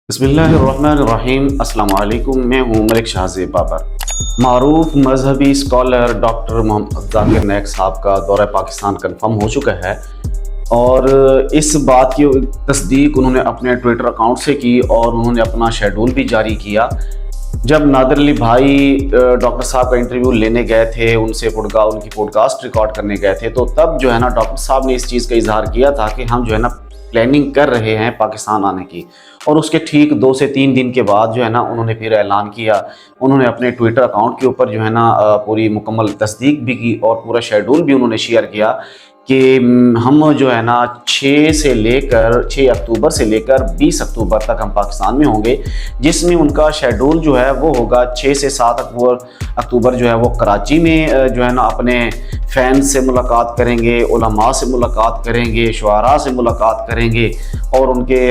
बिस्मिल्लाहिर्रहमानिर्रहीम। अस्सलाम वालेकुम। मैं हूँ मलिक शाहज़ेब बाबर। मारूफ मजहबी स्कॉलर डॉक्टर मोहम्मद जाकिर नाइक साहब का दौरा पाकिस्तान कन्फर्म हो चुका है और इस बात की तस्दीक उन्होंने अपने ट्विटर अकाउंट से की और उन्होंने अपना शेड्यूल भी जारी किया। जब नादिर अली भाई डॉक्टर साहब का इंटरव्यू लेने गए थे, उनसे उनकी पॉडकास्ट रिकॉर्ड करने गए थे, तो तब जो है ना डॉक्टर साहब ने इस चीज़ का इजहार किया था कि हम जो है ना प्लानिंग कर रहे हैं पाकिस्तान आने की। और उसके ठीक 2 से 3 दिन के बाद जो है ना उन्होंने फिर ऐलान किया। उन्होंने अपने ट्विटर अकाउंट के ऊपर जो है ना पूरी मुकम्मल तस्दीक भी की और पूरा शेड्यूल भी उन्होंने शेयर किया कि हम जो है ना 6 अक्टूबर से लेकर 20 अक्टूबर तक हम पाकिस्तान में होंगे, जिसमें उनका शेड्यूल जो है वो होगा 6 से 7 अक्टूबर जो है वो कराची में जो है ना अपने फ़ैन से मुलाकात करेंगे, उलमा से मुलाकात करेंगे, शुआरा से मुलाकात करेंगे और उनके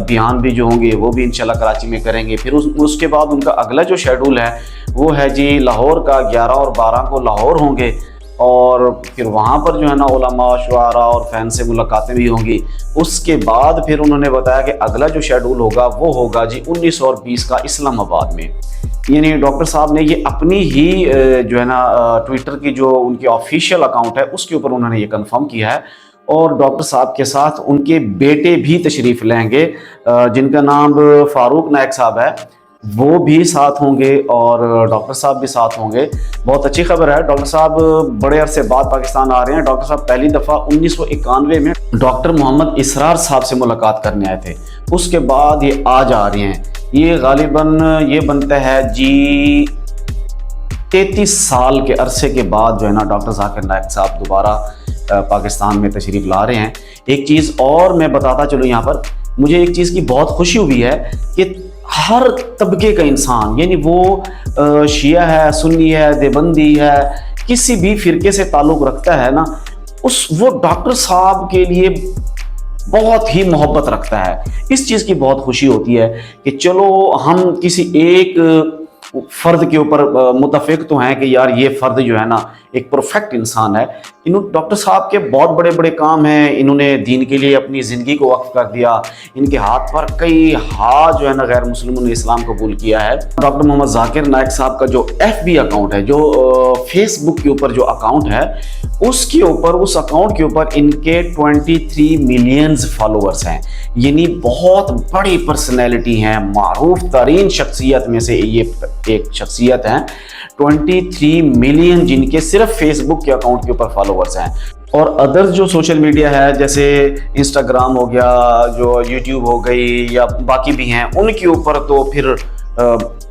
बयान भी जो होंगे वो भी इंशाल्लाह कराची में करेंगे। फिर उसके बाद उनका अगला जो शेड्यूल है वो है जी लाहौर का। 11 और 12 को लाहौर होंगे और फिर वहाँ पर जो है ना उलमा, शुआरा और फ़ैन से मुलाकातें भी होंगी। उसके बाद फिर उन्होंने बताया कि अगला जो शेड्यूल होगा वो होगा जी 19 और 20 का इस्लामाबाद में। यानी डॉक्टर साहब ने ये अपनी ही जो है ना ट्विटर की जो उनकी ऑफिशियल अकाउंट है उसके ऊपर उन्होंने ये कंफर्म किया है। और डॉक्टर साहब के साथ उनके बेटे भी तशरीफ़ लेंगे जिनका नाम फारूक नाइक साहब है, वो भी साथ होंगे और डॉक्टर साहब भी साथ होंगे। बहुत अच्छी खबर है, डॉक्टर साहब बड़े अरसे बाद पाकिस्तान आ रहे हैं। डॉक्टर साहब पहली दफ़ा 1991 में डॉक्टर मोहम्मद इसरार साहब से मुलाकात करने आए थे, उसके बाद ये आज आ रहे हैं। ये गालिबन ये बनता है जी 33 साल के अरसे के बाद जो है ना डॉक्टर जाकिर नाइक साहब दोबारा पाकिस्तान में तशरीफ़ ला रहे हैं। एक चीज़ और मैं बताता चलूँ, यहाँ पर मुझे एक चीज़ की बहुत खुशी हुई है कि हर तबके का इंसान, यानी वो शिया है, सुन्नी है, देवबंदी है, किसी भी फ़िरके से ताल्लुक़ रखता है ना, वो डॉक्टर साहब के लिए बहुत ही मोहब्बत रखता है। इस चीज़ की बहुत खुशी होती है कि चलो हम किसी एक फ़र्द के ऊपर मुतफ़िक तो हैं कि यार ये फ़र्द जो है ना एक परफेक्ट इंसान है। डॉक्टर साहब के बहुत बड़े बड़े काम हैं, इन्होंने दीन के लिए अपनी ज़िंदगी को वक्फ कर दिया। इनके हाथ पर कई हाथ जो है ना गैर मुस्लिमों ने इस्लाम कबूल किया है। डॉक्टर मोहम्मद जाकिर नाइक साहब का जो FB अकाउंट है, जो फेसबुक के ऊपर जो अकाउंट है, उस अकाउंट के ऊपर इनके 23 मिलियंस फॉलोअर्स हैं। यानी बहुत बड़ी पर्सनैलिटी हैं, मारूफ तरीन शख्सियत में से ये एक शख्सियत हैं। 23 मिलियन जिनके सिर्फ फेसबुक के अकाउंट के ऊपर फॉलोअर्स हैं। और अदर जो सोशल मीडिया है जैसे इंस्टाग्राम हो गया, जो यूट्यूब हो गई या बाकी भी हैं, उनके ऊपर तो फिर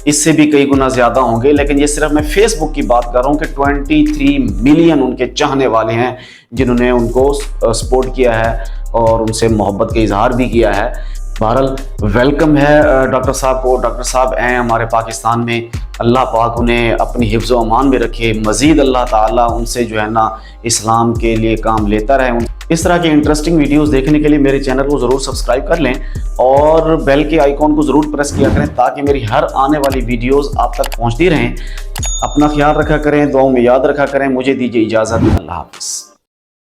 इससे भी कई गुना ज़्यादा होंगे। लेकिन ये सिर्फ मैं फेसबुक की बात कर रहा हूँ कि 23 मिलियन उनके चाहने वाले हैं जिन्होंने उनको सपोर्ट किया है और उनसे मोहब्बत का इजहार भी किया है। बहरहाल वेलकम है डॉक्टर साहब को। डॉक्टर साहब आए हमारे पाकिस्तान में, अल्लाह पाक उन्हें अपनी हिफ्ज़ व अमान में रखे। मज़ीद अल्लाह ताला उनसे जो है ना इस्लाम के लिए काम लेता रहे। इस तरह के इंटरेस्टिंग वीडियोस देखने के लिए मेरे चैनल को ज़रूर सब्सक्राइब कर लें और बेल के आइकॉन को ज़रूर प्रेस किया करें ताकि मेरी हर आने वाली वीडियोस आप तक पहुंचती रहें। अपना ख्याल रखा करें, दुआओं में याद रखा करें। मुझे दीजिए इजाज़त। अल्लाह हाफ़िज़।